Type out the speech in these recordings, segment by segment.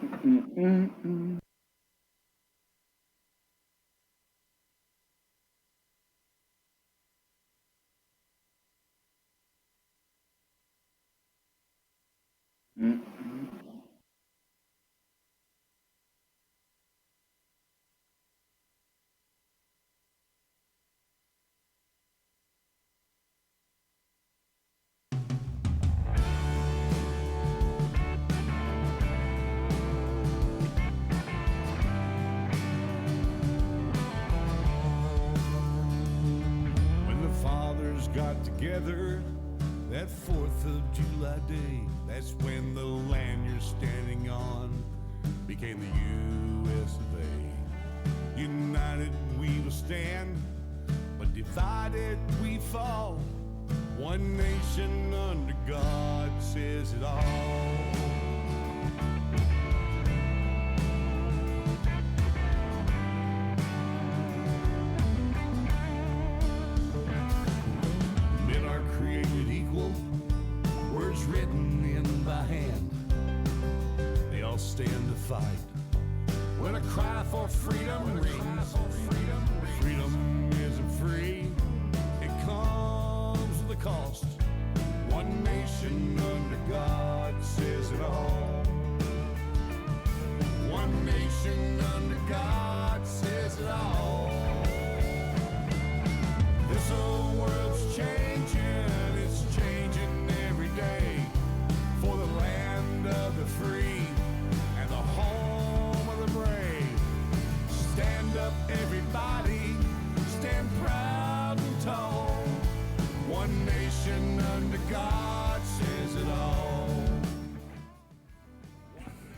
Mm-mm-mm. Mm-mm. When the fathers got together that 4th of July day, that's when the land you're standing on became the U.S. of A. United we will stand, but divided we fall. One nation under God says it all. Men are created equal, words written in by hand. They all stand to fight when a cry for freedom rings. Freedom isn't free, it comes with a cost. One nation under God says it all. One nation under God says it all. This old world's changing, it's changing every day. For the land of the free and the home of the brave. Stand up everybody, stand proud and tall. One nation under God says it all.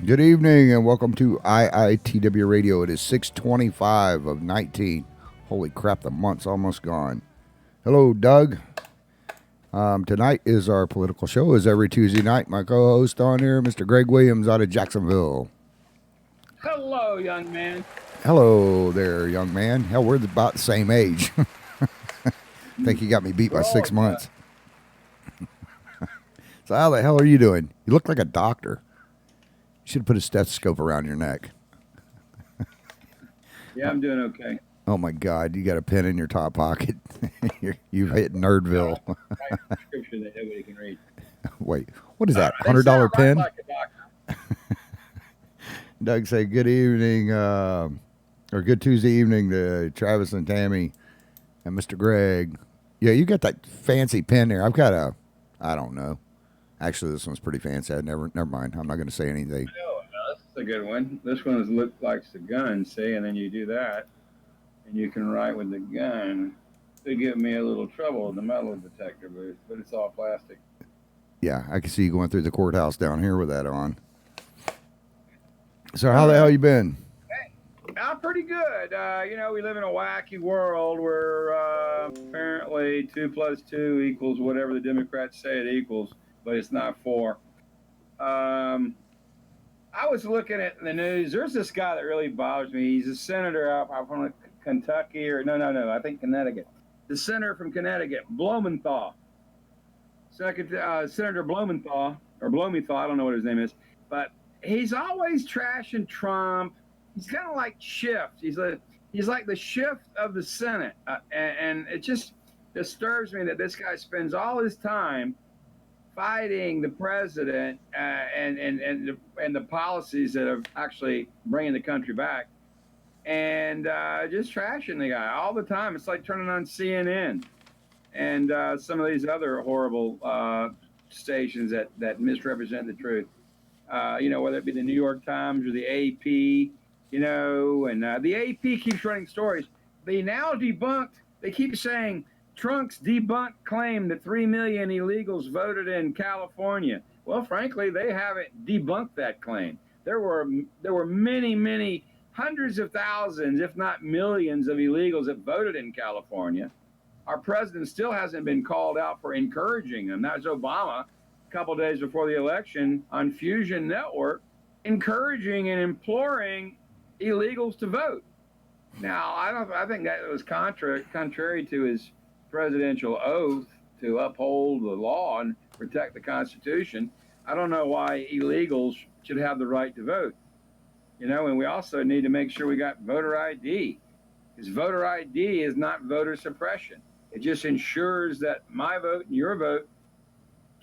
Good evening and welcome to IITW Radio. It is 6:25 of 19. Holy crap, the month's almost gone. Hello, Doug. Tonight is our political show, as every Tuesday night. My co-host on here, Mr. Greg Williams out of Jacksonville. Hello, young man. Hello there, young man. Hell, we're about the same age. Think you got me beat by 6 months. So how the hell are you doing? You look like a doctor. You should put a stethoscope around your neck. Yeah, I'm doing okay. Oh my God, you got a pen in your top pocket. You've hit Nerdville. Scripture that nobody can read. Wait, what is that? They $100 sound right pen? like a doctor. Doug say good evening, or good Tuesday evening to Travis and Tammy and Mr. Greg. Yeah, you got that fancy pen there. I've got I don't know. Actually, this one's pretty fancy. Never mind. I'm not going to say anything. Oh, this is a good one. This one looks like the gun, see, and then you do that, and you can write with the gun. They give me a little trouble in the metal detector booth, but it's all plastic. Yeah, I can see you going through the courthouse down here with that on. So how the hell you been? I'm pretty good. We live in a wacky world where apparently 2 plus 2 equals whatever the Democrats say it equals, but it's not 4. Um, I was looking at the news. There's this guy that really bothers me. He's a senator out from Kentucky, or no, I think Connecticut. The senator from Connecticut, Blumenthal. Senator Blumenthal, or Blumenthal, I don't know what his name is, but he's always trashing Trump. He's kind of like Schiff. He's like the Schiff of the Senate, and it just disturbs me that this guy spends all his time fighting the president and the policies that are actually bringing the country back, and just trashing the guy all the time. It's like turning on CNN and some of these other horrible stations that misrepresent the truth. Whether it be the New York Times or the AP, and the AP keeps running stories. They now debunked, they keep saying Trump's debunked claim that 3 million illegals voted in California. Well, frankly, they haven't debunked that claim. There were many hundreds of thousands, if not millions, of illegals that voted in California. Our president still hasn't been called out for encouraging them. That was Obama a couple of days before the election on Fusion Network, encouraging and imploring illegals to vote. Now, I think that was contrary to his presidential oath to uphold the law and protect the Constitution. I don't know why illegals should have the right to vote. And we also need to make sure we got voter ID, because voter ID is not voter suppression. It just ensures that my vote and your vote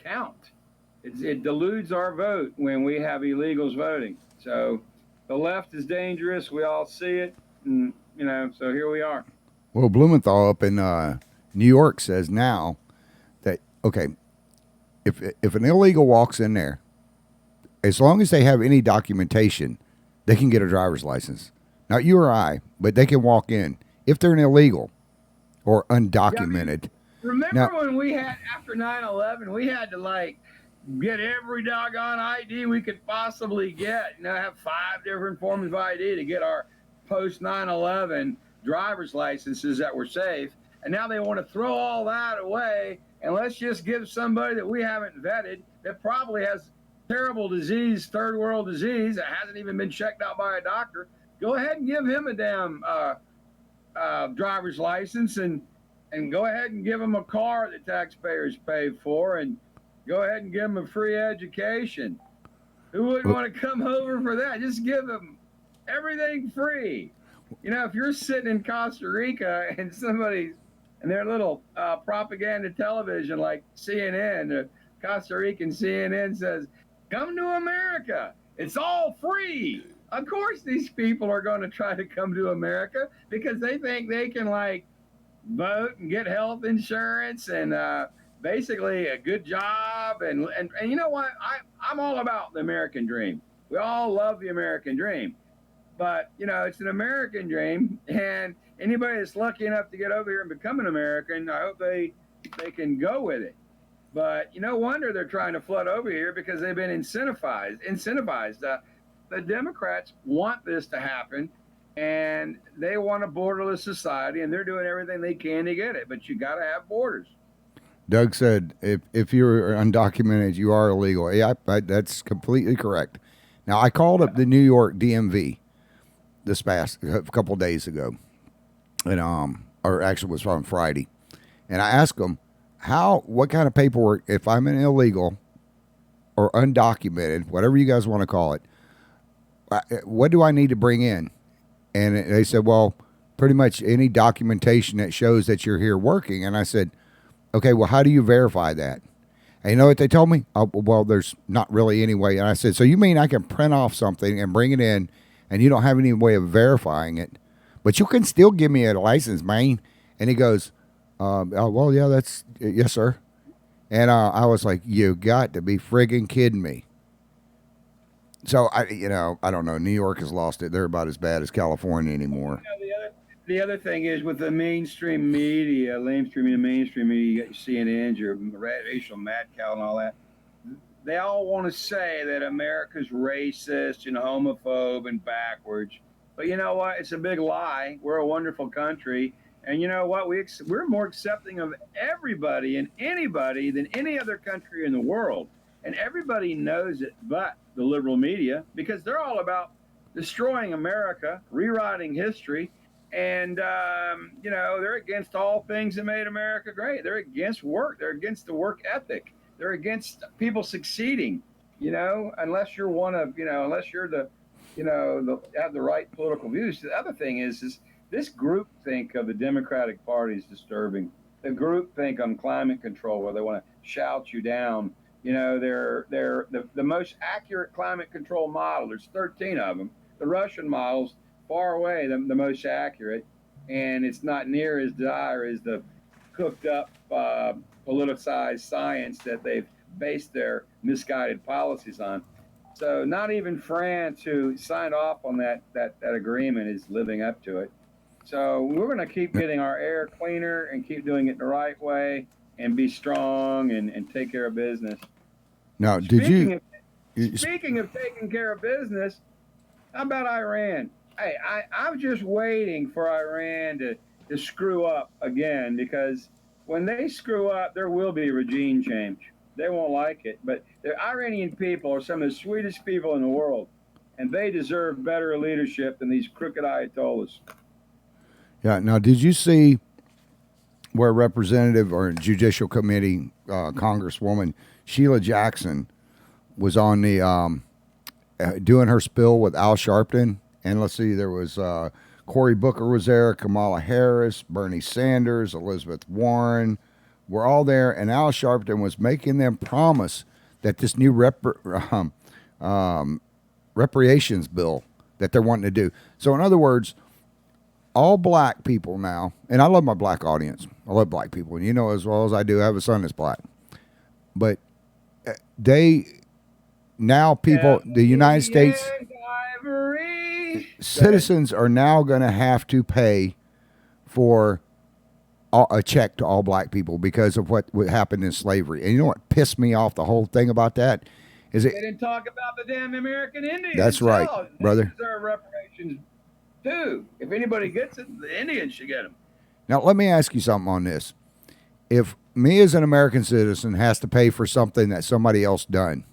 count. It dilutes our vote when we have illegals voting. So the left is dangerous. We all see it. And, so here we are. Well, Blumenthal up in New York says now that, okay, if an illegal walks in there, as long as they have any documentation, they can get a driver's license. Not you or I, but they can walk in if they're an illegal or undocumented. Remember when we had, after 9/11, we had to get every doggone ID we could possibly get. Have 5 different forms of ID to get our post 9/11 driver's licenses that were safe. And now they want to throw all that away, and let's just give somebody that we haven't vetted, that probably has terrible disease, third world disease, that hasn't even been checked out by a doctor. Go ahead and give him a damn driver's license, and go ahead and give him a car that taxpayers paid for, and go ahead and give him a free education. Who wouldn't want to come over for that? Just give them everything free. If you're sitting in Costa Rica and their little propaganda television like CNN, Costa Rican CNN says, "Come to America. It's all free." Of course, these people are going to try to come to America because they think they can vote and get health insurance and basically a good job. And you know what? I'm all about the American dream. We all love the American dream. But, it's an American dream, and anybody that's lucky enough to get over here and become an American, I hope they can go with it. But no wonder they're trying to flood over here, because they've been incentivized. The Democrats want this to happen, and they want a borderless society, and they're doing everything they can to get it. But you got to have borders. Doug said, if you're undocumented, you are illegal. Yeah, that's completely correct. Now, I called up the New York DMV this past a couple days ago, and or actually it was on Friday, and I asked them what kind of paperwork, if I'm an illegal or undocumented, whatever you guys want to call it, what do I need to bring in? And they said, well, pretty much any documentation that shows that you're here working. And I said, okay, well, how do you verify that? And you know what they told me? Well, there's not really any way. And I said, so you mean I can print off something and bring it in, and you don't have any way of verifying it, but you can still give me a license, man? And he goes, well, yeah, yes, sir. And I was like, you got to be friggin' kidding me. So I don't know. New York has lost it. They're about as bad as California anymore. The other thing is, with the mainstream media, you got your CNNs, your racial mad cow and all that. They all want to say that America's racist and homophobe and backwards. But you know what? It's a big lie. We're a wonderful country. And you know what? We're more accepting of everybody and anybody than any other country in the world. And everybody knows it but the liberal media, because they're all about destroying America, rewriting history. And, they're against all things that made America great. They're against work. They're against the work ethic. They're against people succeeding, unless you're unless you're have the right political views. The other thing is this groupthink of the Democratic Party is disturbing. The groupthink on climate control, where they want to shout you down. They're the most accurate climate control model. There's 13 of them. The Russian model's far away the most accurate, and it's not near as dire as the cooked up politicized science that they've based their misguided policies on. So not even France, who signed off on that agreement, is living up to it. So we're going to keep getting our air cleaner and keep doing it the right way and be strong and take care of business. Now, speaking of taking care of business, how about Iran? Hey, I'm just waiting for Iran to screw up again, because when they screw up, there will be regime change. They won't like it, but the Iranian people are some of the sweetest people in the world, and they deserve better leadership than these crooked Ayatollahs. Yeah. Now, did you see where Representative or Judicial Committee Congresswoman Sheila Jackson was on the doing her spill with Al Sharpton. And let's see, there was Cory Booker was there, Kamala Harris, Bernie Sanders, Elizabeth Warren. Were all there, and Al Sharpton was making them promise that this new reparations bill that they're wanting to do. So, in other words, all black people now, and I love my black audience. I love black people, and you know as well as I do, I have a son that's black. But they now people, the United States citizens are now going to have to pay for a check to all black people because of what happened in slavery. And you know what pissed me off the whole thing about that is they didn't talk about the damn American Indians. That's right, brother. They deserve reparations too. If anybody gets it, the Indians should get them. Now let me ask you something on this. If me as an American citizen has to pay for something that somebody else done,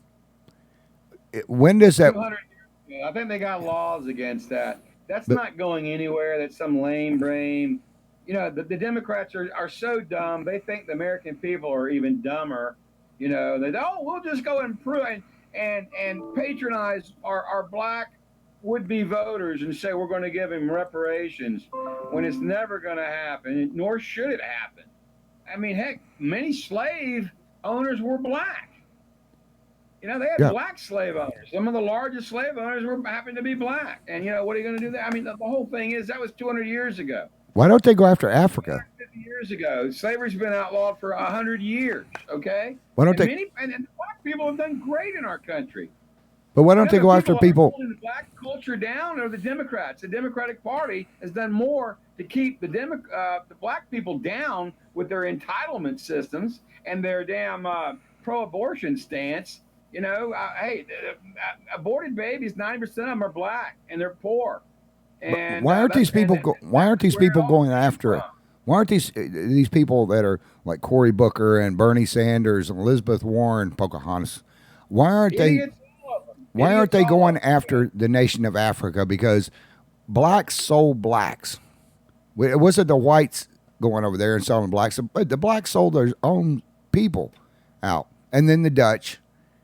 when does that? 200 years ago, I think they got laws against that. That's not going anywhere. That's some lame brain. You know, the Democrats are so dumb. They think the American people are even dumber. You know, we'll just go and prove and patronize our black would-be voters and say we're going to give them reparations when it's never going to happen, nor should it happen. I mean, heck, many slave owners were black. You know, they had black slave owners. Some of the largest slave owners happened to be black. And, you know, what are you going to do there? I mean, the whole thing is that was 200 years ago. Why don't they go after Africa? 50 years ago. Slavery's been outlawed for 100 years, okay? Why don't and black people have done great in our country. But why don't they go after people? The black culture down are the Democrats. The Democratic Party has done more to keep the black people down with their entitlement systems and their damn pro-abortion stance. You know, aborted babies, 90% of them are black and they're poor. And why aren't these people going after it? Why aren't these people that are like Cory Booker and Bernie Sanders and Elizabeth Warren, Pocahontas? Why aren't they going after the nation of Africa? Because blacks sold blacks. It wasn't the whites going over there and selling blacks. The blacks sold their own people out, and then the Dutch,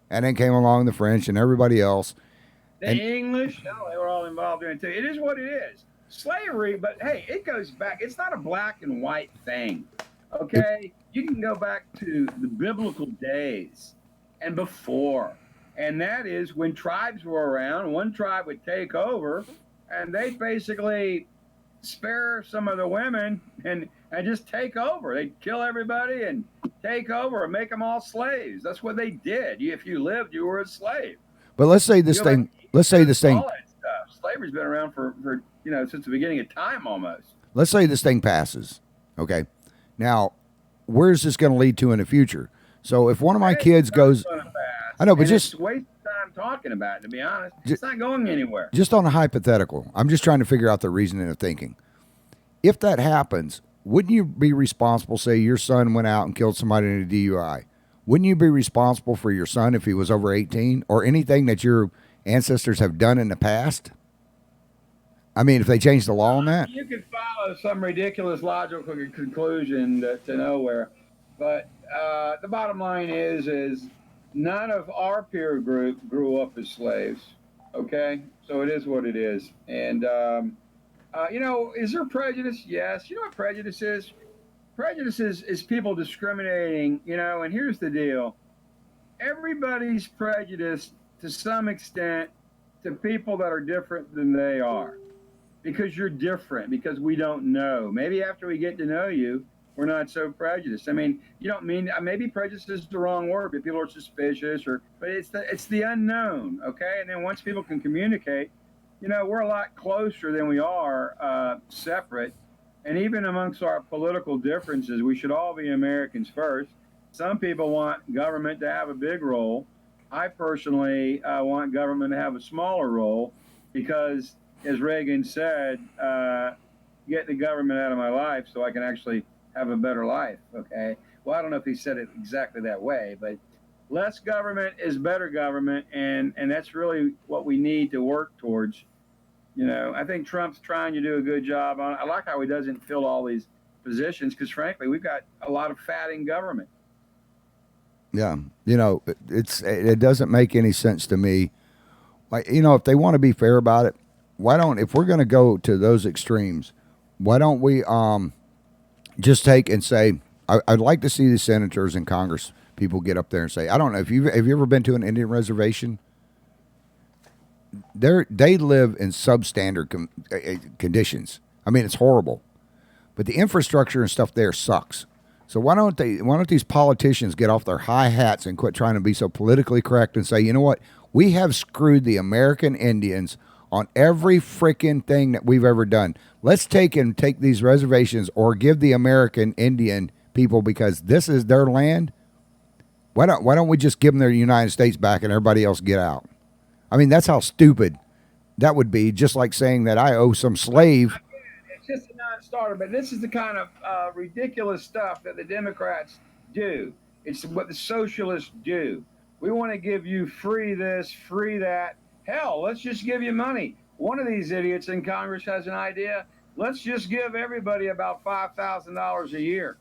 and then came along the French and everybody else. The English, no, they were all involved in it too. It is what it is. Slavery, but hey, it goes back. It's not a black and white thing, okay? You can go back to the biblical days and before. And that is when tribes were around, one tribe would take over, and they basically spare some of the women and just take over. They'd kill everybody and take over and make them all slaves. That's what they did. If you lived, you were a slave. But let's say this thing. Slavery's been around for since the beginning of time almost. Let's say this thing passes. Okay. Now, where's this going to lead to in the future? So if one of my kids goes, I know, but just waste time talking about it. To be honest, it's not going anywhere. Just on a hypothetical, I'm just trying to figure out the reasoning of thinking. If that happens, wouldn't you be responsible? Say your son went out and killed somebody in a DUI. Wouldn't you be responsible for your son if he was over 18 or anything that your ancestors have done in the past? I mean, if they change the law on that? You could follow some ridiculous logical conclusion to nowhere. But the bottom line is none of our peer group grew up as slaves, okay? So it is what it is. And, is there prejudice? Yes. You know what prejudice is? Prejudice is people discriminating, and here's the deal. Everybody's prejudiced to some extent to people that are different than they are because you're different, because we don't know. Maybe after we get to know you, we're not so prejudiced. I mean, you don't mean, maybe prejudice is the wrong word, but people are suspicious but it's the unknown, okay? And then once people can communicate, we're a lot closer than we are separate. And even amongst our political differences, we should all be Americans first. Some people want government to have a big role. I personally want government to have a smaller role because, as Reagan said, get the government out of my life so I can actually have a better life, okay? Well, I don't know if he said it exactly that way, but less government is better government, and that's really what we need to work towards. I think Trump's trying to do a good job. I like how he doesn't fill all these positions because, frankly, we've got a lot of fat in government. Yeah, it doesn't make any sense to me like, if they want to be fair about it, why don't, if we're going to go to those extremes, why don't we just take and say, I'd like to see the senators and Congress people get up there and say, I don't know if have you ever been to an Indian reservation? They live in substandard conditions. I mean, it's horrible, but the infrastructure and stuff there sucks. So why don't these politicians get off their high hats and quit trying to be so politically correct and say, you know what, we have screwed the American Indians on every freaking thing that we've ever done. Let's take these reservations or give the American Indian people, because this is their land. Why don't we just give them their United States back and everybody else get out? I mean, that's how stupid that would be. Just like saying that I owe some slave. It's just a non-starter, but this is the kind of ridiculous stuff that the Democrats do. It's what the socialists do. We want to give you free this, free that. Hell, let's just give you money. One of these idiots in Congress has an idea. Let's just give everybody about $5,000 a year.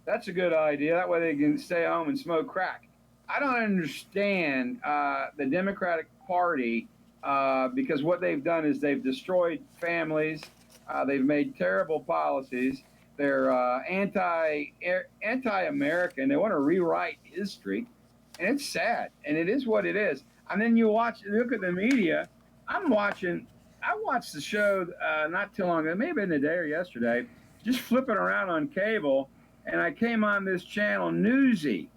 That's a good idea. That way they can stay home and smoke crack. I don't understand the Democratic Party because what they've done is they've destroyed families. They've made terrible policies. They're anti-American. They want to rewrite history, and it's sad. And it is what it is. And then you look at the media. I watched the show not too long ago, maybe in the day or yesterday, just flipping around on cable, and I came on this channel, Newsy.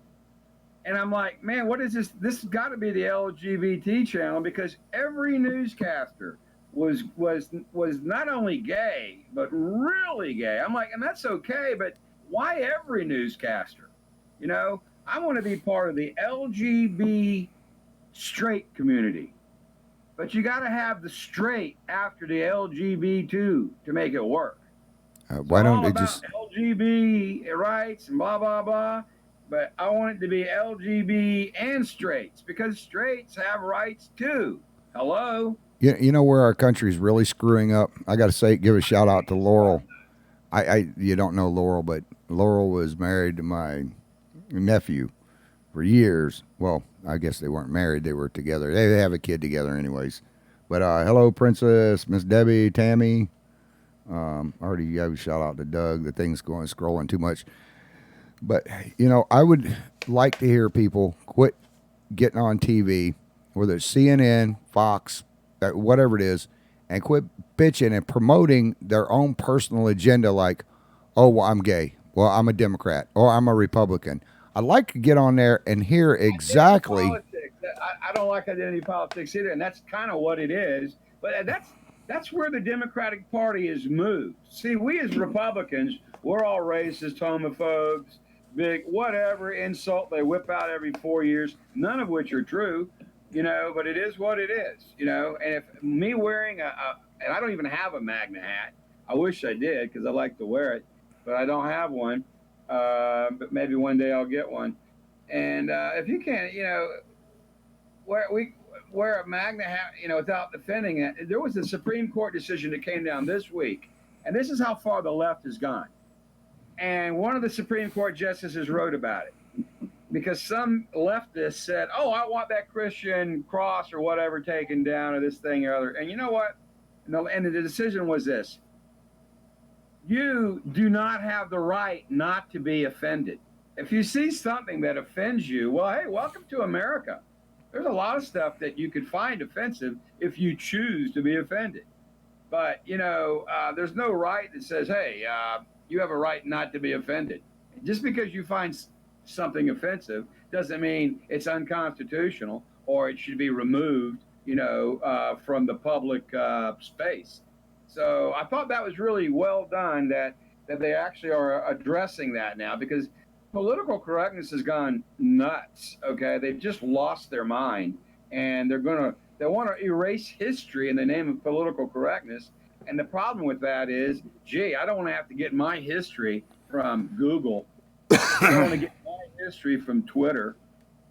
And I'm like, man, what is this? This has got to be the LGBT channel, because every newscaster was not only gay, but really gay. I'm like, and that's okay, but why every newscaster? I want to be part of the LGBT straight community. But you got to have the straight after the LGBT to make it work. Why don't they just LGBT rights and blah, blah, blah. But I want it to be LGBT and straights, because straights have rights too. Hello? You know where our country's really screwing up? I got to say, give a shout out to Laurel. You don't know Laurel, but Laurel was married to my nephew for years. Well, I guess they weren't married. They were together. They have a kid together anyways. But hello, Princess, Miss Debbie, Tammy. Already gave a shout out to Doug. The thing's scrolling too much. But, I would like to hear people quit getting on TV, whether it's CNN, Fox, whatever it is, and quit bitching and promoting their own personal agenda like, oh, well, I'm gay. Well, I'm a Democrat. Or I'm a Republican. I'd like to get on there and hear exactly. I don't like identity politics either, and that's kind of what it is. But that's where the Democratic Party is moved. See, we as Republicans, we're all racist, homophobes, big whatever insult they whip out every 4 years, none of which are true, but it is what it is, and if me wearing and I don't even have a MAGNA hat. I wish I did, because I like to wear it, but I don't have one. But maybe one day I'll get one. And if you can't, wear a MAGNA hat, without defending it. There was a Supreme Court decision that came down this week, and this is how far the left has gone. And one of the Supreme Court justices wrote about it, because some leftists said, oh, I want that Christian cross or whatever taken down, or this thing or other. And you know what? And the decision was this: you do not have the right not to be offended. If you see something that offends you, well, hey, welcome to America. There's a lot of stuff that you could find offensive if you choose to be offended. But, there's no right that says, hey, you have a right not to be offended. Just because you find something offensive doesn't mean it's unconstitutional or it should be removed, from the public space. So I thought that was really well done that they actually are addressing that now, because political correctness has gone nuts. Okay, they've just lost their mind, and they want to erase history in the name of political correctness. And the problem with that is, I don't want to have to get my history from Google. I don't want to get my history from Twitter.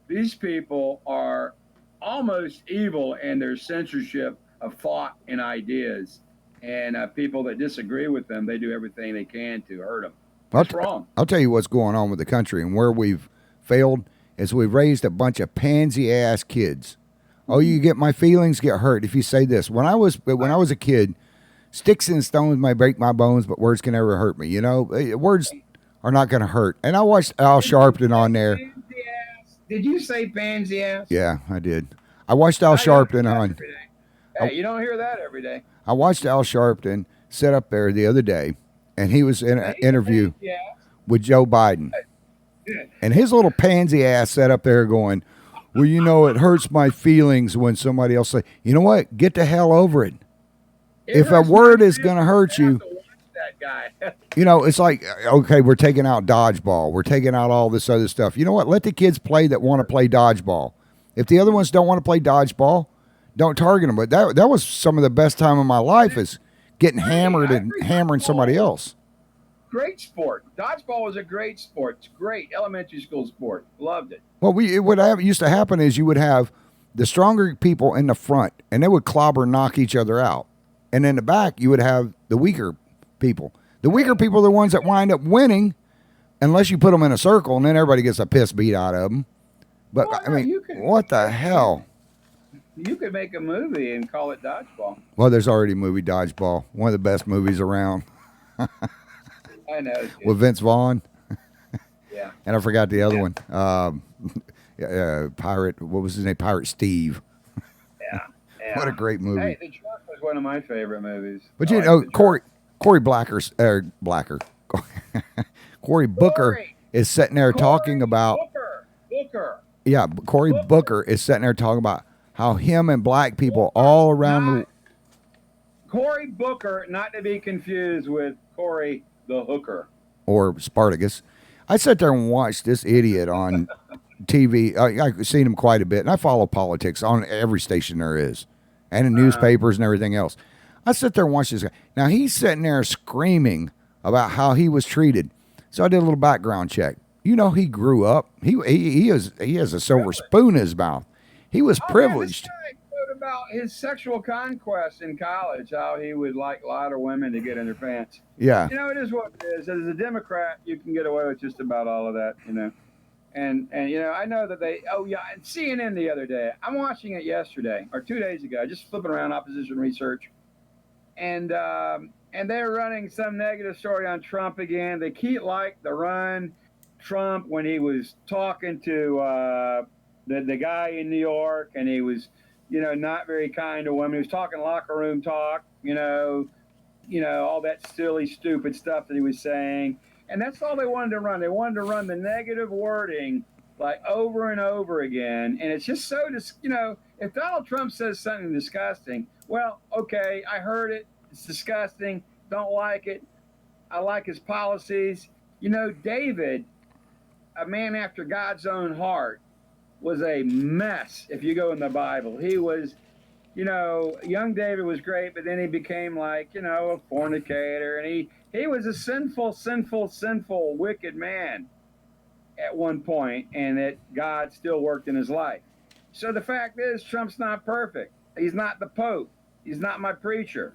These people are almost evil in their censorship of thought and ideas. And people that disagree with them, they do everything they can to hurt them. That's wrong. I'll tell you what's going on with the country and where we've failed is we've raised a bunch of pansy-ass kids. Oh, you get my feelings get hurt if you say this. When I was a kid, sticks and stones may break my bones, but words can never hurt me. You know, words are not going to hurt. And I watched Al Sharpton on there. Did you say pansy ass? Yeah, I did. I watched Al Sharpton on. Hey, you don't hear that every day. I watched Al Sharpton sit up there the other day, and he was in an interview with Joe Biden. And his little pansy ass sat up there going, well, you know, it hurts my feelings when somebody else say, you know what, get the hell over it. If a word is going to hurt you, you know, it's like, okay, we're taking out dodgeball. We're taking out all this other stuff. You know what? Let the kids play that want to play dodgeball. If the other ones don't want to play dodgeball, don't target them. But that was some of the best time of my life is getting hammered and hammering somebody else. Great sport. Dodgeball was a great sport. It's great elementary school sport. Loved it. Well, what used to happen is you would have the stronger people in the front, and they would clobber and knock each other out. And in the back, you would have the weaker people. The weaker people are the ones that wind up winning unless you put them in a circle, and then everybody gets a piss beat out of them. But, I mean, what the hell? You could make a movie and call it Dodgeball. Well, there's already a movie, Dodgeball. One of the best movies around. I know. With Vince Vaughn. Yeah. And I forgot the other one. Pirate, what was his name? Pirate Steve. Yeah. What a great movie. Hey, The Truck was one of my favorite movies. But you know, Cory Booker is sitting there talking about. Booker. Yeah, Cory Booker is sitting there talking about how him and black people all around the. Cory Booker, not to be confused with Cory the Hooker. Or Spartacus. I sat there and watched this idiot on TV. I've seen him quite a bit, and I follow politics on every station there is, and in newspapers and everything else. I sit there and watch this guy. Now, he's sitting there screaming about how he was treated. So I did a little background check. You know, he grew up. He has a silver spoon in his mouth. He was privileged. Man, this guy wrote about his sexual conquest in college, how he would like lighter women to get in their pants. Yeah. You know, it is what it is. As a Democrat, you can get away with just about all of that, you know. And you know, I know that and CNN the other day, I'm watching it yesterday or 2 days ago, just flipping around opposition research. And they're running some negative story on Trump again. They keep the run Trump when he was talking to the guy in New York, and he was, you know, not very kind to women. He was talking locker room talk, you know, all that silly, stupid stuff that he was saying. And that's all they wanted to run. They wanted to run the negative wording like over and over again. And it's just so, you know, if Donald Trump says something disgusting, well, okay, I heard it. It's disgusting. Don't like it. I like his policies. You know, David, a man after God's own heart, was a mess. If you go in the Bible, he was, you know, young David was great, but then he became like, you know, a fornicator, and he was a sinful, wicked man at one point, and that God still worked in his life. So the fact is, Trump's not perfect. He's not the Pope. He's not my preacher.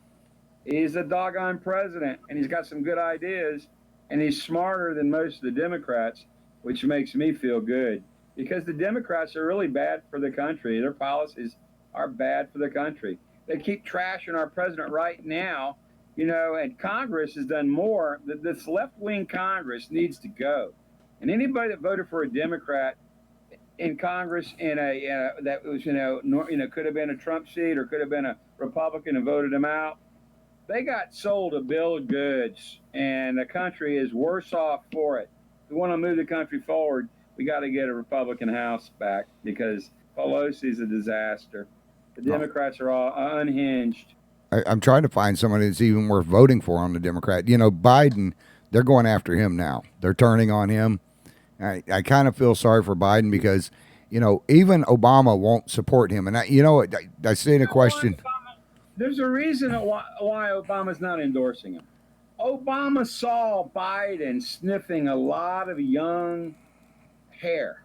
He's a doggone president, and he's got some good ideas, and he's smarter than most of the Democrats, which makes me feel good, because the Democrats are really bad for the country. Their policies are bad for the country. They keep trashing our president right now, you know, and Congress has done more. This left-wing Congress needs to go. And anybody that voted for a Democrat in Congress that was, you know, could have been a Trump seat or could have been a Republican and voted him out, they got sold a bill of goods, and the country is worse off for it. If we want to move the country forward, we got to get a Republican House back, because Pelosi's a disaster. The Democrats are all unhinged. I'm trying to find somebody that's even worth voting for on the Democrat. You know, Biden, they're going after him now. They're turning on him. I kind of feel sorry for Biden because, you know, even Obama won't support him. And, I say a question. There's a reason why Obama's not endorsing him. Obama saw Biden sniffing a lot of young hair.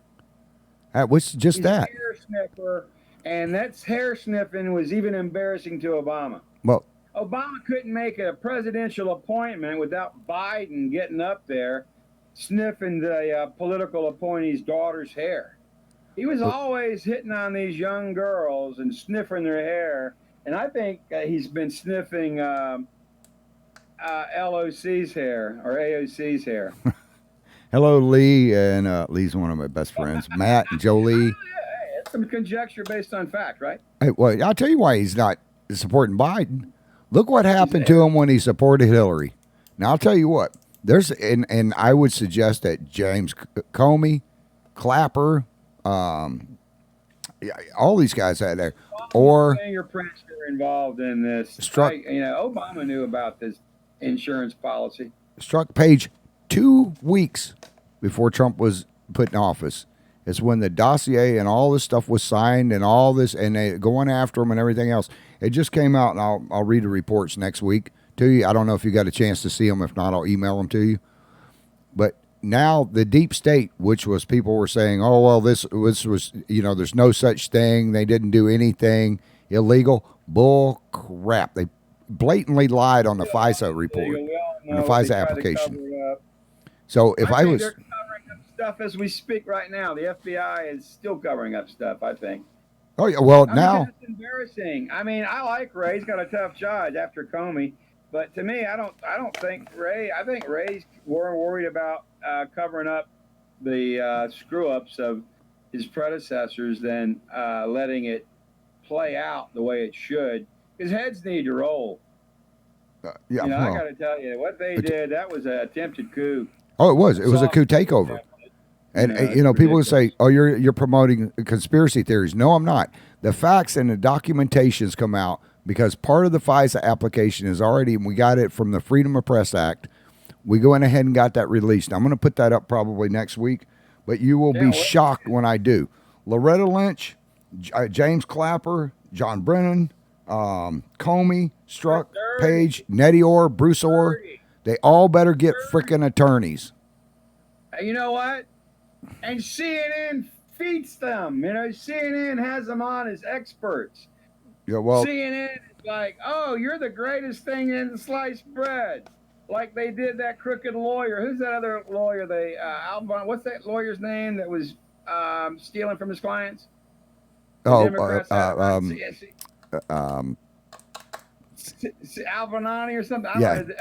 What's just He's that? A hair sniffer, and that hair sniffing was even embarrassing to Obama. Well, Obama couldn't make a presidential appointment without Biden getting up there sniffing the political appointee's daughter's hair. He was always hitting on these young girls and sniffing their hair. And I think he's been sniffing LOC's hair or AOC's hair. Hello, Lee, and Lee's one of my best friends. Matt and Jolie. Hey, it's some conjecture based on fact, right? Hey, well, I'll tell you why he's not supporting Biden. Look what happened to him when he supported Hillary. Now I'll tell you what. There's and I would suggest that James Comey, Clapper, all these guys had there, or fingerprints are involved in this. Obama knew about this insurance policy. Struck page 2 weeks before Trump was put in office. It's when the dossier and all this stuff was signed and all this, and they going after him and everything else. It just came out, and I'll read the reports next week to you. I don't know if you got a chance to see them. If not, I'll email them to you. But now the deep state, which was people were saying, oh, well, this was, there's no such thing. They didn't do anything illegal. Bull crap. They blatantly lied on the FISA report, on the FISA application. So if I was... they're covering up stuff as we speak right now. The FBI is still covering up stuff, I think. Oh, yeah. Well, now... It's embarrassing. I mean, I like Ray. He's got a tough job after Comey. But to me, I don't think Ray... I think Ray's more worried about covering up the screw-ups of his predecessors than letting it play out the way it should. His heads need to roll. I got to tell you, what they did, that was an attempted coup. Oh, it was. It was a coup takeover. And people would say, "Oh, you're promoting conspiracy theories." No, I'm not. The facts and the documentations come out because part of the FISA application is already. We got it from the Freedom of Press Act. We went ahead and got that released. I'm going to put that up probably next week, but you will be shocked when I do. Loretta Lynch, James Clapper, John Brennan, Comey, Strzok, Page, Nettie Orr, Bruce Orr. They all better get frickin' attorneys. You know what? And CNN feeds them. CNN has them on as experts. Yeah, well, CNN is like, oh, you're the greatest thing in sliced bread. Like they did that crooked lawyer. Who's that other lawyer? What's that lawyer's name that was stealing from his clients? Alvanani or something.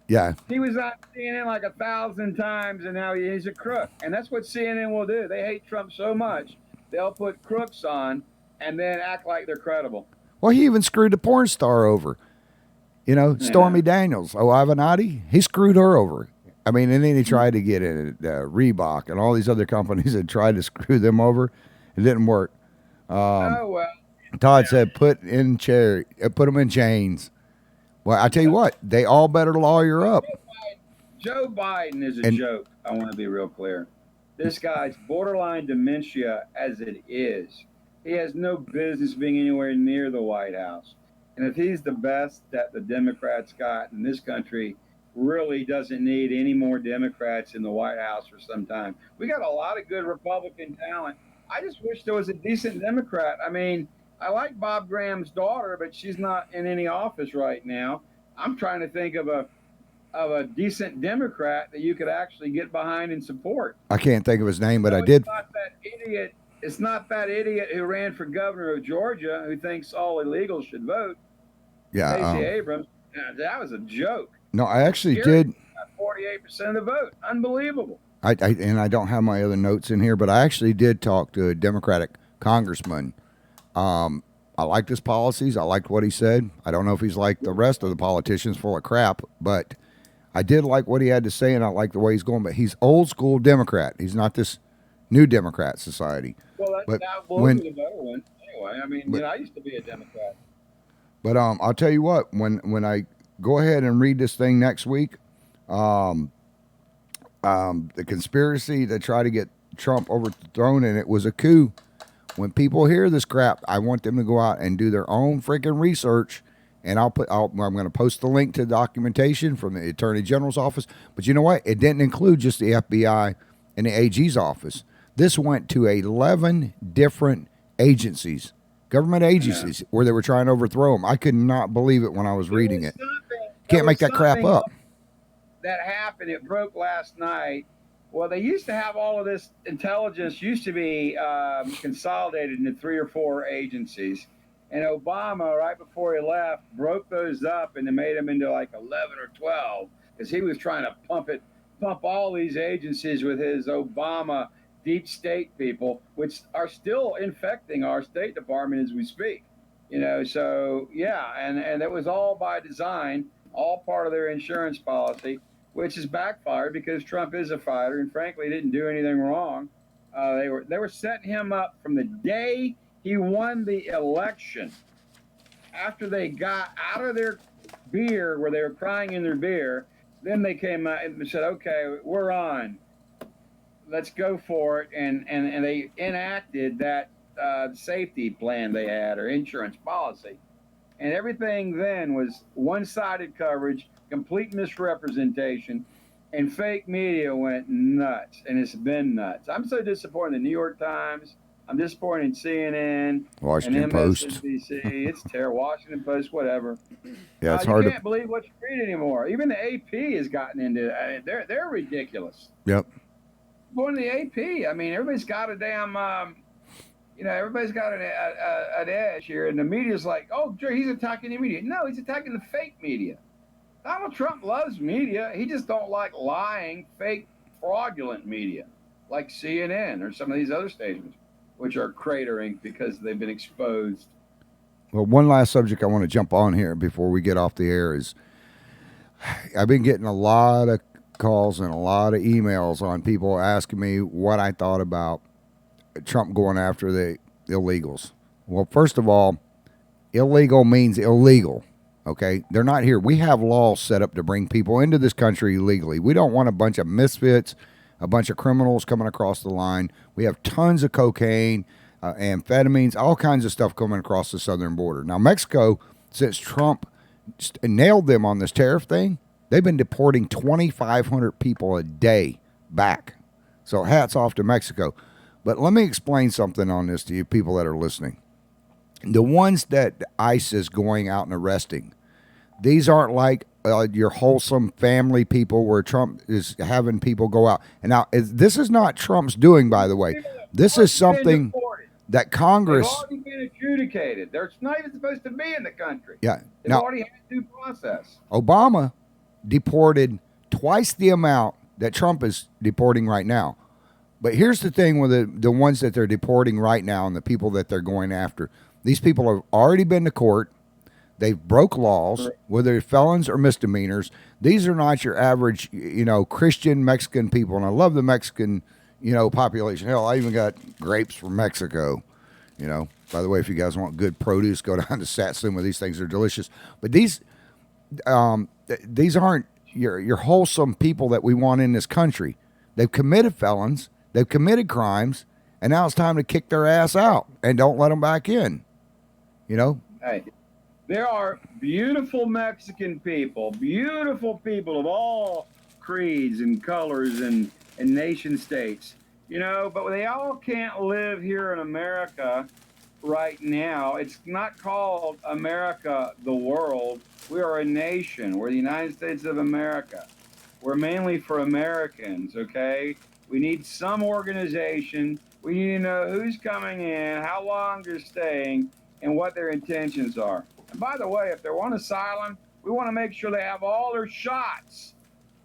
Yeah. He was on CNN like 1,000 times, and now he's a crook. And that's what CNN will do. They hate Trump so much, they'll put crooks on and then act like they're credible. Well, he even screwed a porn star over. Stormy Daniels. Oh, Avenatti, he screwed her over. I mean, and then he tried to get in Reebok and all these other companies that tried to screw them over. It didn't work. Todd said, put them in chains. Well, I tell you what, they all better lawyer up. Joe Biden is a joke. I want to be real clear. This guy's borderline dementia as it is. He has no business being anywhere near the White House. And if he's the best that the Democrats got in this country, really doesn't need any more Democrats in the White House for some time. We got a lot of good Republican talent. I just wish there was a decent Democrat. I mean, I like Bob Graham's daughter, but she's not in any office right now. I'm trying to think of a decent Democrat that you could actually get behind and support. I can't think of his name, but I did. It's not that idiot who ran for governor of Georgia who thinks all illegals should vote. Yeah, Stacey Abrams. That was a joke. No, I actually did. 48% of the vote. Unbelievable. I don't have my other notes in here, but I actually did talk to a Democratic congressman. I liked his policies. I liked what he said. I don't know if he's like the rest of the politicians full of crap, but I did like what he had to say, and I like the way he's going. But he's old school Democrat. He's not this new Democrat society. Well, the better one. Anyway, I mean, I used to be a Democrat. But I'll tell you what, when I go ahead and read this thing next week, the conspiracy to try to get Trump overthrown, and it was a coup. When people hear this crap, I want them to go out and do their own freaking research, and I'm going to post the link to the documentation from the Attorney General's office. But you know what? It didn't include just the FBI and the AG's office. This went to 11 different agencies, government agencies, where they were trying to overthrow him. I could not believe it when I was reading it. Can't make that crap up. That happened. It broke last night Well, they used to have all of this intelligence used to be consolidated into 3 or 4 agencies, and Obama, right before he left, broke those up and made them into like 11 or 12 because he was trying to pump all these agencies with his Obama deep state people, which are still infecting our State Department as we speak. So yeah, and it was all by design, all part of their insurance policy, which has backfired because Trump is a fighter and frankly didn't do anything wrong. They were setting him up from the day he won the election. After they got out of their beer, where they were crying in their beer, then they came out and said, "Okay, we're on. Let's go for it," and they enacted that safety plan they had or insurance policy, and everything then was one-sided coverage, complete misrepresentation, and fake media went nuts, and it's been nuts. I'm so disappointed in the New York Times. I'm disappointed in CNN Washington and Post. MSNBC. It's terrible. Washington Post, whatever. Yeah, it's You hard can't believe what you read anymore. Even the AP has gotten into it. They're ridiculous. Yep. Going to the AP, I mean, everybody's got a damn everybody's got an edge here, and the media's like, "Oh, he's attacking the media." No, he's attacking the fake media. Donald Trump loves media. He just don't like lying, fake, fraudulent media, like CNN or some of these other stations, which are cratering because they've been exposed. Well, one last subject I want to jump on here before we get off the air is I've been getting a lot of calls and a lot of emails on people asking me what I thought about Trump going after the illegals. Well, first of all, illegal means illegal. Okay, they're not here. We have laws set up to bring people into this country legally. We don't want a bunch of misfits, a bunch of criminals coming across the line. We have tons of cocaine, amphetamines, all kinds of stuff coming across the southern border. Now, Mexico, since Trump nailed them on this tariff thing, they've been deporting 2,500 people a day back. So hats off to Mexico. But let me explain something on this to you people that are listening. The ones that ICE is going out and arresting, these aren't like your wholesome family people where Trump is having people go out. And now, this is not Trump's doing, by the way. This is something that Congress... They've already been adjudicated. They're not even supposed to be in the country. Yeah. They've already had due process. Obama deported twice the amount that Trump is deporting right now. But here's the thing with the ones that they're deporting right now and the people that they're going after. These people have already been to court. They've broke laws, whether they're felons or misdemeanors. These are not your average, Christian Mexican people. And I love the Mexican, population. Hell, I even got grapes from Mexico. By the way, if you guys want good produce, go down to Satsuma. These things are delicious. But these aren't your wholesome people that we want in this country. They've committed felons. They've committed crimes. And now it's time to kick their ass out and don't let them back in. Hey, there are beautiful Mexican people of all creeds and colors and nation states, but they all can't live here in America right now. It's not called America, the world. We are a nation. We're the United States of America. We're mainly for Americans, okay? We need some organization. We need to know who's coming in, how long they're staying, and what their intentions are. And by the way, if they want asylum, we want to make sure they have all their shots,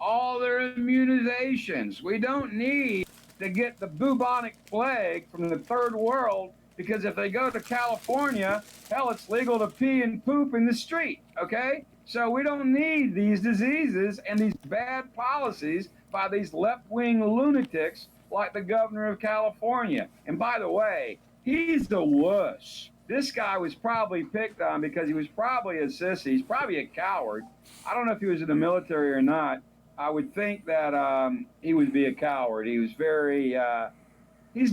all their immunizations. We don't need to get the bubonic plague from the third world, because if they go to California, hell, it's legal to pee and poop in the street, okay? So we don't need these diseases and these bad policies by these left-wing lunatics like the governor of California. And by the way, he's the wuss. This guy was probably picked on because he was probably a sissy. He's probably a coward. I don't know if he was in the military or not. I would think that he would be a coward. He was very, he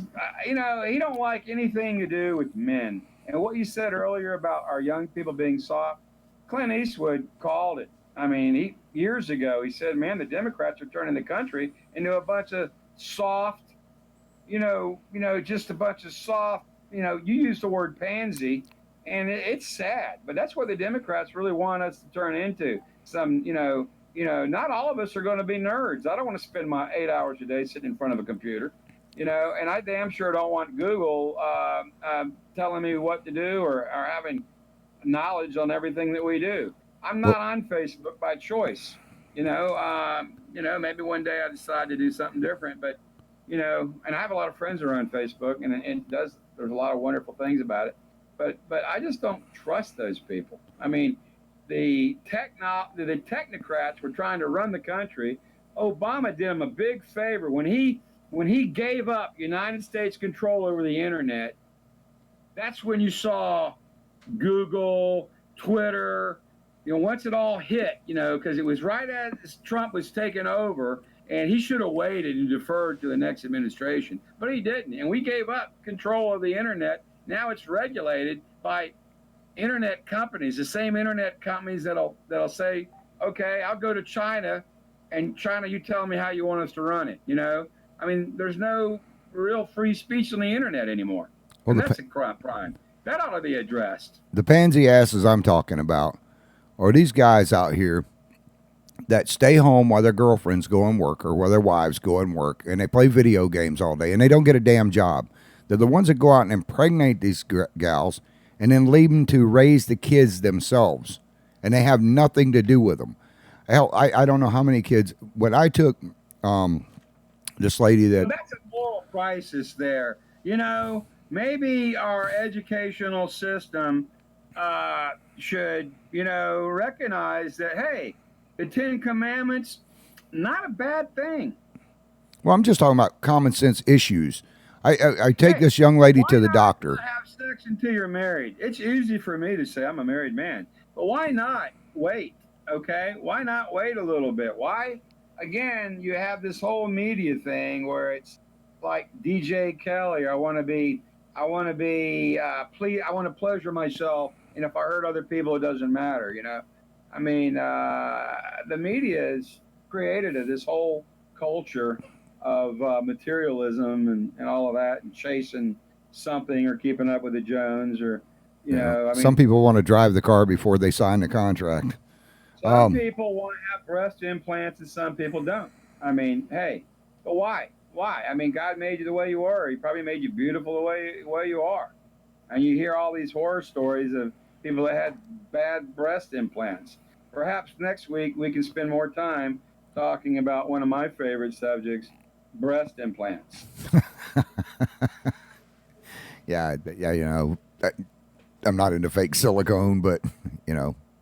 don't like anything to do with men. And what you said earlier about our young people being soft, Clint Eastwood called it. I mean, years ago, he said, man, the Democrats are turning the country into a bunch of soft, just a bunch of soft, you used the word pansy, and it's sad, but that's what the Democrats really want us to turn into. Some, not all of us are going to be nerds. I don't want to spend my 8 hours a day sitting in front of a computer, and I damn sure don't want Google telling me what to do or having knowledge on everything that we do. I'm not Well, on Facebook by choice. Maybe one day I decide to do something different, but and I have a lot of friends who are on Facebook, and there's a lot of wonderful things about it, but I just don't trust those people. I mean, the technocrats were trying to run the country. Obama did him a big favor when he gave up United States control over the internet. That's when you saw Google, Twitter, once it all hit, because it was right as Trump was taking over, and he should have waited and deferred to the next administration, but he didn't. And we gave up control of the internet. Now it's regulated by internet companies, the same internet companies that'll say, okay, I'll go to China, and China, you tell me how you want us to run it. I mean, there's no real free speech on the internet anymore, well, and that's a crime. That ought to be addressed. the pansy asses I'm talking about are these guys out here that stay home while their girlfriends go and work or while their wives go and work, and they play video games all day, and they don't get a damn job. They're the ones that go out and impregnate these gals and then leave them to raise the kids themselves, and they have nothing to do with them. Hell, I don't know how many kids. When I took this lady that... Well, that's a moral crisis there. Maybe our educational system should, recognize that, hey, the Ten Commandments, not a bad thing. Well, I'm just talking about common sense issues. I take this young lady to the doctor. Why not have sex until you're married? It's easy for me to say I'm a married man, but why not wait? Okay, why not wait a little bit? Why? Again, you have this whole media thing where it's like DJ Kelly. I want to pleasure myself, and if I hurt other people, it doesn't matter. I mean, the media has created this whole culture of materialism and all of that, and chasing something or keeping up with the Jones, or some people want to drive the car before they sign the contract. Some people want to have breast implants, and some people don't. I mean, hey, but why? Why? I mean, God made you the way you were. He probably made you beautiful the way you are. And you hear all these horror stories of people that had bad breast implants. Perhaps next week we can spend more time talking about one of my favorite subjects, breast implants. Yeah, I'm not into fake silicone, but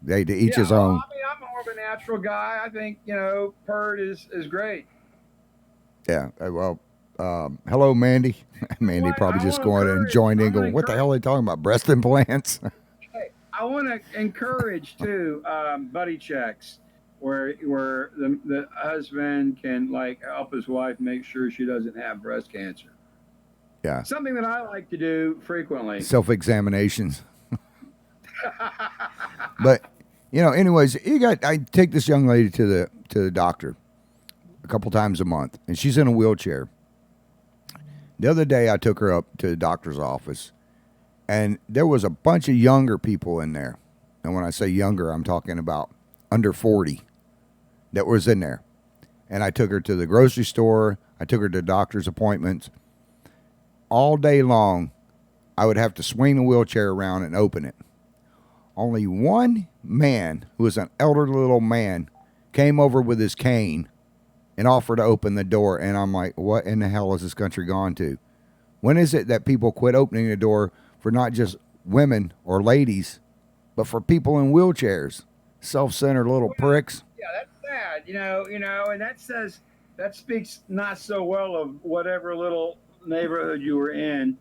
they to each his own. I mean, I'm more of a natural guy. I think P.A.D is great. Yeah. Well, hello, Mandy. Mandy probably just going and joined in, going, "What the hell are they talking about? Breast implants?" Hey, I want to encourage too buddy checks, where the husband can help his wife make sure she doesn't have breast cancer. Yeah. Something that I like to do frequently. Self-examinations. But anyways, I take this young lady to the doctor a couple times a month, and she's in a wheelchair. The other day, I took her up to the doctor's office, and there was a bunch of younger people in there. And when I say younger, I'm talking about under 40 that was in there. And I took her to the grocery store. I took her to doctor's appointments. All day long, I would have to swing the wheelchair around and open it. Only one man, who was an elderly little man, came over with his cane and offered to open the door. And I'm like, what in the hell has this country gone to? When is it that people quit opening the door for not just women or ladies, but for people in wheelchairs? Self-centered little pricks. Yeah, that's sad, and that speaks not so well of whatever little neighborhood you were in,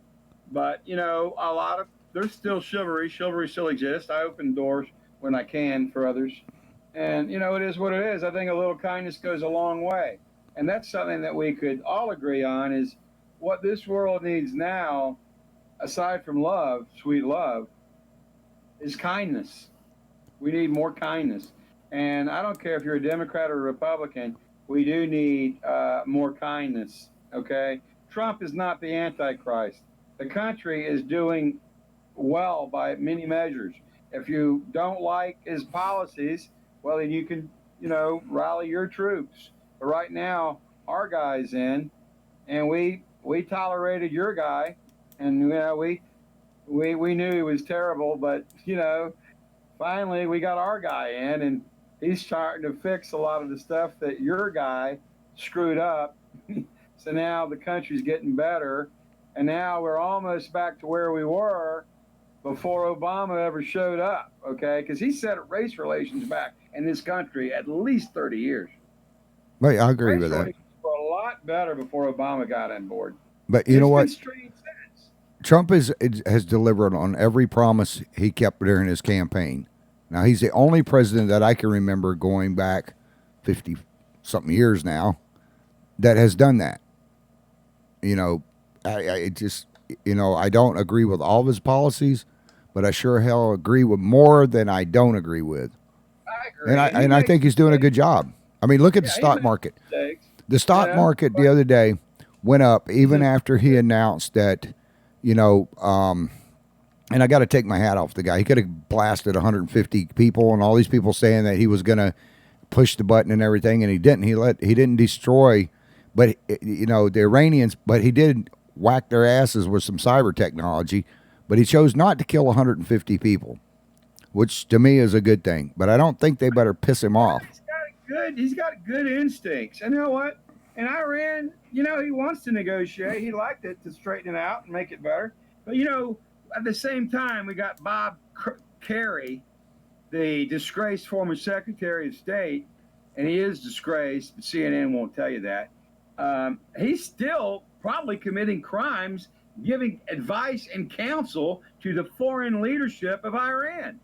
but there's still chivalry still exists. I open doors when I can for others, and it is what it is. I think a little kindness goes a long way, and that's something that we could all agree on, is what this world needs now, aside from love, sweet love, is kindness. We need more kindness, and I don't care if you're a Democrat or a Republican, we do need more kindness. Okay, Trump is not the Antichrist. The country is doing well by many measures. If you don't like his policies, well, then you can rally your troops. But right now, our guy's in, and we tolerated your guy, and we knew he was terrible, but finally we got our guy in, and he's starting to fix a lot of the stuff that your guy screwed up. So now the country's getting better, and now we're almost back to where we were before Obama ever showed up, okay? Because he set race relations back in this country at least 30 years. Right, I agree Race with that. relations were a lot better before Obama got on board. But you know what? It's been strange since. Trump has delivered on every promise he kept during his campaign. Now, he's the only president that I can remember going back 50 something years now that has done that. I just, I don't agree with all of his policies, but I sure hell agree with more than I don't agree with. I agree. And I think he's doing a good job. I mean, look at the stock market. The stock market the other day went up even after he announced that, and I got to take my hat off the guy. He could have blasted 150 people and all these people saying that he was going to push the button and everything, and he didn't. He didn't destroy, but the Iranians. But he did whack their asses with some cyber technology. But he chose not to kill 150 people, which to me is a good thing. But I don't think they better piss him off. He's got good instincts. And you know what? And Iran, he wants to negotiate. He liked it to straighten it out and make it better. But at the same time, we got Bob Kerry, the disgraced former Secretary of State, and he is disgraced, but CNN won't tell you that. He's still probably committing crimes, giving advice and counsel to the foreign leadership of Iran,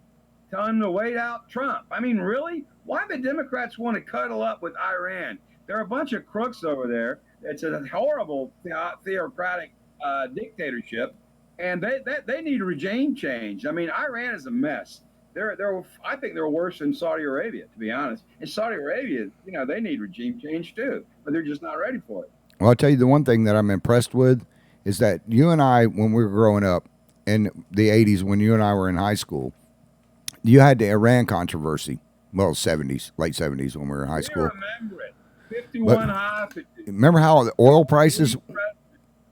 telling them to wait out Trump. I mean, really? Why do the Democrats want to cuddle up with Iran? They're a bunch of crooks over there. It's a horrible theocratic dictatorship, and they need a regime change. I mean, Iran is a mess. I think they're worse than Saudi Arabia, to be honest. And Saudi Arabia, they need regime change too, but they're just not ready for it. Well, I'll tell you the one thing that I'm impressed with is that you and I, when we were growing up in the 80s, when you and I were in high school, you had the Iran controversy. Well, 70s, late 70s when we were in high school. Remember it. 51 high. Remember how the oil prices...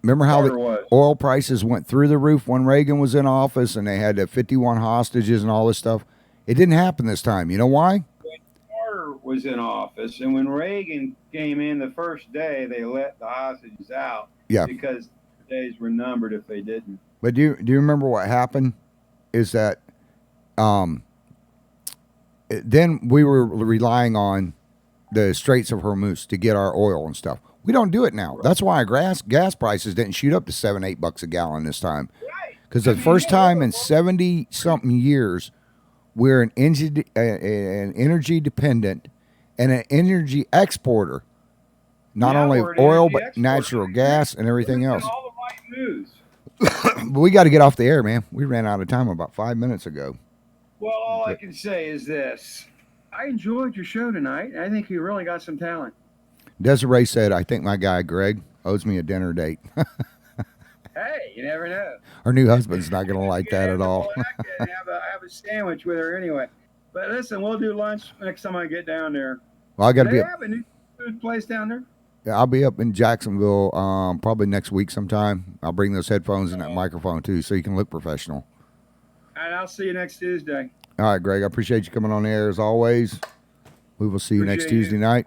Remember how the oil prices went through the roof when Reagan was in office and they had the 51 hostages and all this stuff? It didn't happen this time. You know why? When Carter was in office and when Reagan came in the first day, they let the hostages out because the days were numbered if they didn't. But do you remember what happened? Is that then we were relying on the Straits of Hormuz to get our oil and stuff. We don't do it now. Right. That's why our gas prices didn't shoot up to $7-8 a gallon this time. Right. Because the first time in 70-something years, we're an energy dependent and an energy exporter. Not only oil, but natural gas and everything else. All the right moves. But we got to get off the air, man. We ran out of time about 5 minutes ago. Well, all I can say is this. I enjoyed your show tonight. I think you really got some talent. Desiree said, I think my guy, Greg, owes me a dinner date. Hey, you never know. Her new husband's not going to like that at all. have a sandwich with her anyway. But listen, we'll do lunch next time I get down there. Well, I got to be. Have a new food place down there? Yeah, I'll be up in Jacksonville probably next week sometime. I'll bring those headphones and that microphone too, so you can look professional. And I'll see you next Tuesday. All right, Greg. I appreciate you coming on the air as always. We will see you next Tuesday night.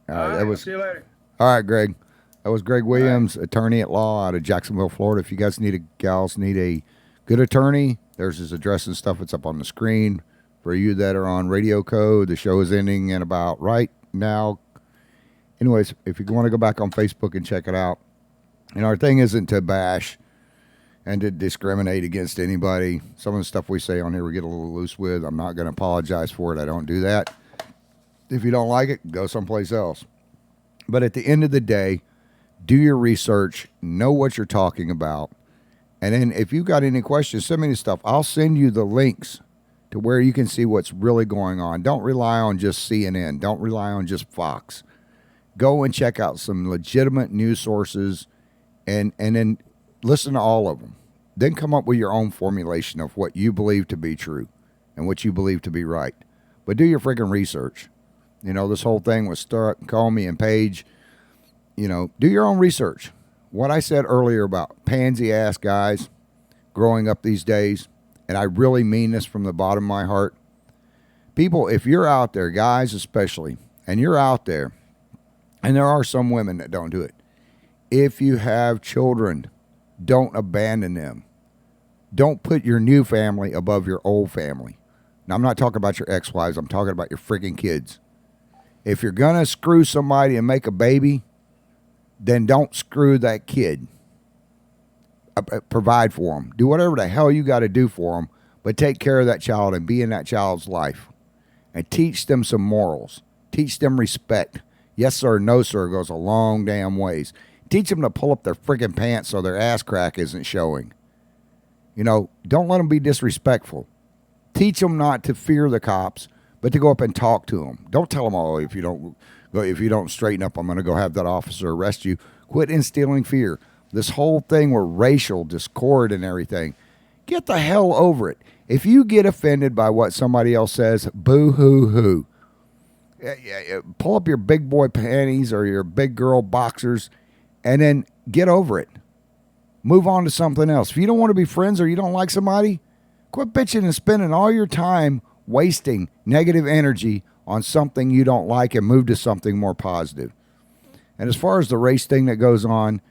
All right, see you later. All right, Greg. That was Greg Williams, attorney at law out of Jacksonville, Florida. If you guys need a good attorney, there's his address and stuff. It's up on the screen. For you that are on radio code, the show is ending in about right now. Anyways, if you want to go back on Facebook and check it out. And our thing isn't to bash and to discriminate against anybody. Some of the stuff we say on here we get a little loose with. I'm not going to apologize for it. I don't do that. If you don't like it, go someplace else. But at the end of the day, do your research, know what you're talking about. And then if you've got any questions, send me the stuff. I'll send you the links to where you can see what's really going on. Don't rely on just CNN. Don't rely on just Fox. Go and check out some legitimate news sources and then listen to all of them. Then come up with your own formulation of what you believe to be true and what you believe to be right. but do your freaking research. You know, this whole thing with Comey and Page, you know, do your own research. What I said earlier about pansy-ass guys growing up these days, and I really mean this from the bottom of my heart. People, if you're out there, guys especially, and you're out there, and there are some women that don't do it, if you have children, don't abandon them. Don't put your new family above your old family. Now, I'm not talking about your ex-wives. I'm talking about your freaking kids. If you're going to screw somebody and make a baby, then don't screw that kid. Provide for them. Do whatever the hell you got to do for them, but take care of that child and be in that child's life. And teach them some morals. Teach them respect. Yes, sir, no, sir goes a long damn ways. Teach them to pull up their freaking pants so their ass crack isn't showing. You know, don't let them be disrespectful. Teach them not to fear the cops, but to go up and talk to them. Don't tell them, oh, if you don't straighten up, I'm going to go have that officer arrest you. Quit instilling fear. This whole thing with racial discord and everything, get the hell over it. If you get offended by what somebody else says, boo-hoo-hoo. Pull up your big boy panties or your big girl boxers and then get over it. Move on to something else. If you don't want to be friends or you don't like somebody, quit bitching and spending all your time wasting negative energy on something you don't like and move to something more positive. And as far as the race thing that goes on,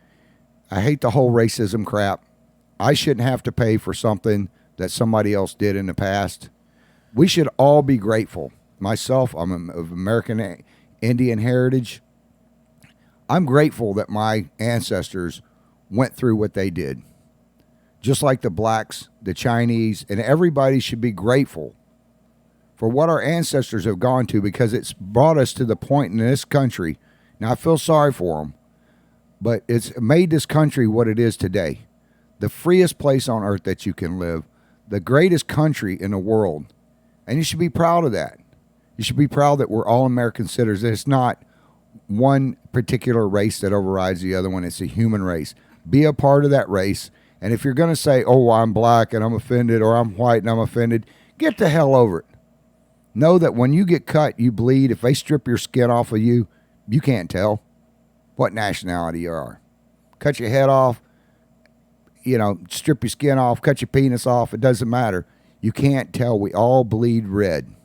I hate the whole racism crap. I shouldn't have to pay for something that somebody else did in the past. We should all be grateful. Myself, I'm of American Indian heritage. I'm grateful that my ancestors went through what they did. Just like the blacks, the Chinese, and everybody should be grateful for what our ancestors have gone to, because it's brought us to the point in this country. Now, I feel sorry for them, but it's made this country what it is today. The freest place on earth that you can live, the greatest country in the world. And you should be proud of that. You should be proud that we're all American citizens. It's not one particular race that overrides the other one. It's a human race. Be a part of that race. And if you're going to say, oh, I'm black and I'm offended, or I'm white and I'm offended, get the hell over it. Know that when you get cut, you bleed. If they strip your skin off of you, you can't tell what nationality you are. Cut your head off, you know, strip your skin off, cut your penis off. It doesn't matter. You can't tell. We all bleed red.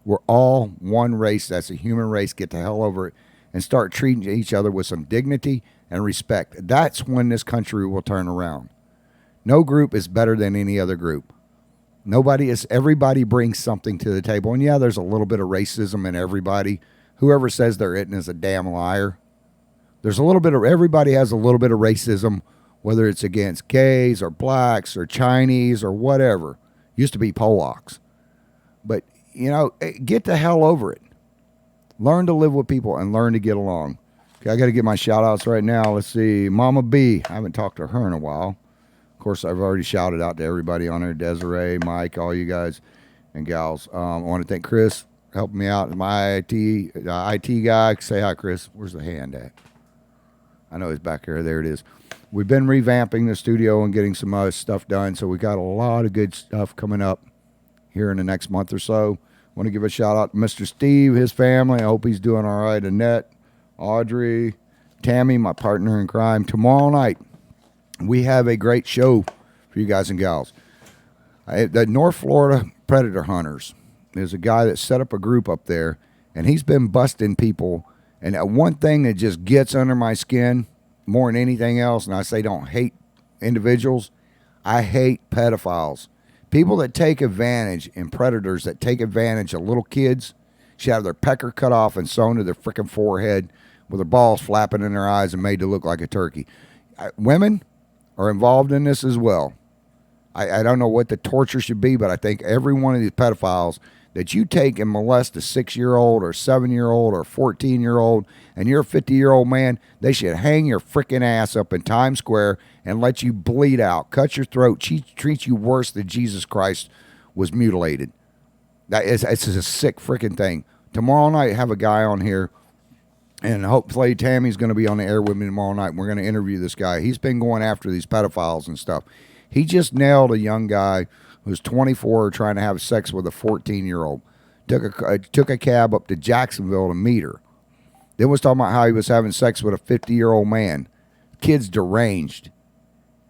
We're all one race. That's a human race. Get the hell over it and start treating each other with some dignity and respect. That's when this country will turn around. No group is better than any other group. Everybody brings something to the table. And yeah, there's a little bit of racism in everybody. Whoever says there isn't is a damn liar. Everybody has a little bit of racism, whether it's against gays or blacks or Chinese or whatever. Used to be Polacks. But, you know, get the hell over it. Learn to live with people and learn to get along. Okay, I got to get my shout outs right now. Let's see. Mama B. I haven't talked to her in a while. Of course, I've already shouted out to everybody on there. Desiree, Mike, all you guys and gals. I want to thank Chris for helping me out. My IT guy. Say hi, Chris. Where's the hand at? I know he's back here. There it is. We've been revamping the studio and getting some other stuff done, so we got a lot of good stuff coming up here in the next month or so. I want to give a shout out to Mr. Steve, his family. I hope he's doing all right. Annette, Audrey, Tammy, my partner in crime. Tomorrow night, we have a great show for you guys and gals. The North Florida Predator Hunters. There's a guy that set up a group up there, and he's been busting people. And one thing that just gets under my skin more than anything else, and I say don't hate individuals, I hate pedophiles. People that take advantage and predators that take advantage of little kids should have their pecker cut off and sewn to their freaking forehead with their balls flapping in their eyes and made to look like a turkey. Women are involved in this as well. I don't know what the torture should be, but I think every one of these pedophiles that you take and molest a 6-year-old or 7-year-old or 14-year-old and you're a 50-year-old man, they should hang your freaking ass up in Times Square and let you bleed out, cut your throat, treat you worse than Jesus Christ was mutilated. It's a sick freaking thing. Tomorrow night, have a guy on here, and hopefully Tammy's going to be on the air with me tomorrow night. We're going to interview this guy. He's been going after these pedophiles and stuff. He just nailed a young guy who's 24 trying to have sex with a 14-year-old. took a cab up to Jacksonville to meet her. Then was talking about how he was having sex with a 50-year-old man. Kid's deranged.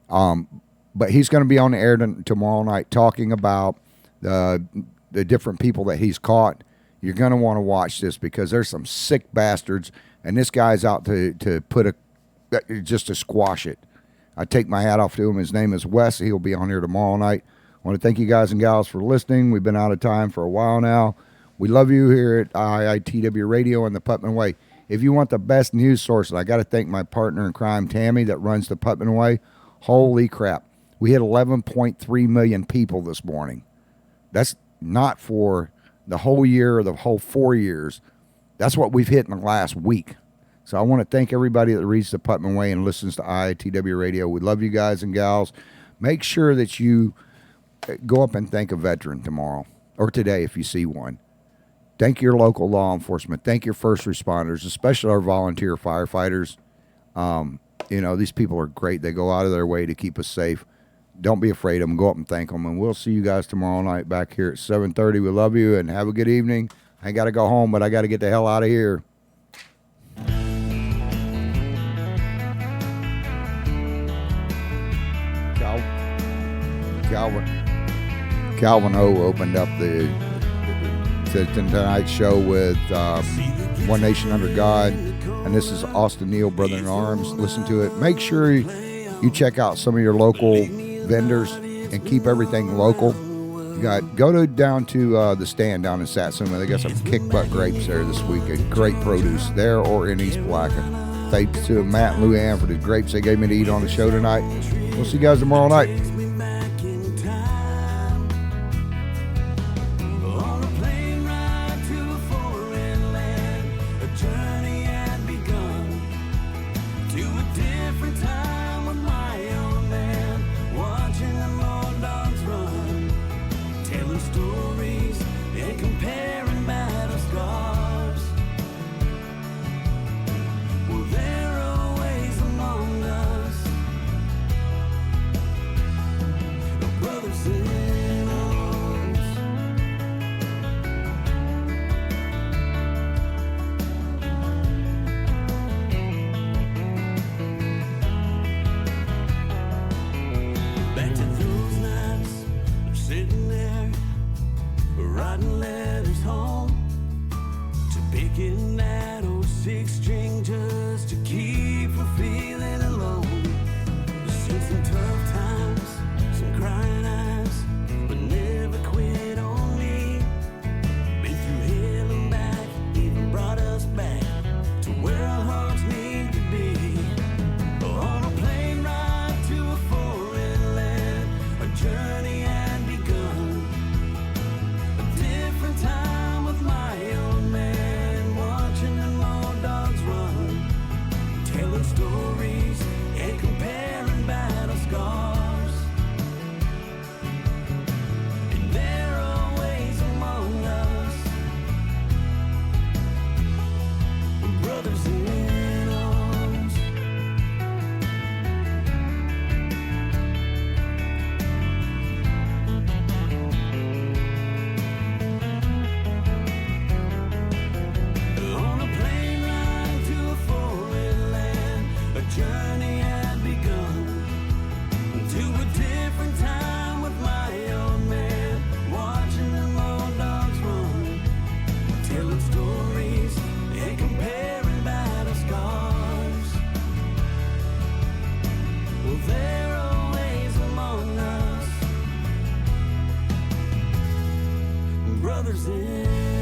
But he's going to be on the air tomorrow night talking about the different people that he's caught. You're going to want to watch this because there's some sick bastards, and this guy's out to put just to squash it. I take my hat off to him. His name is Wes. He'll be on here tomorrow night. I want to thank you guys and gals for listening. We've been out of time for a while now. We love you here at IITW Radio and the Putman Way. If you want the best news sources, I got to thank my partner in crime, Tammy, that runs the Putman Way. Holy crap. We hit 11.3 million people this morning. That's not for the whole year or the whole 4 years. That's what we've hit in the last week. So I want to thank everybody that reads the Putman Way and listens to IITW Radio. We love you guys and gals. Make sure that you go up and thank a veteran tomorrow or today if you see one. Thank your local law enforcement. Thank your first responders, especially our volunteer firefighters. These people are great. They go out of their way to keep us safe. Don't be afraid of them. Go up and thank them. And we'll see you guys tomorrow night back here at 7:30. We love you and have a good evening. I got to go home, but I got to get the hell out of here. Calvin O opened up the tonight's show with One Nation Under God, and this is Austin Neal, Brother in Arms. Listen to it. Make sure you check out some of your local vendors and keep everything local. Go down to the stand down in Satsuma. They got some kick butt grapes there this weekend. Great produce there or in East Palatka. Thanks to Matt and Lou Ann for the grapes they gave me to eat on the show tonight. We'll see you guys tomorrow night. Brothers in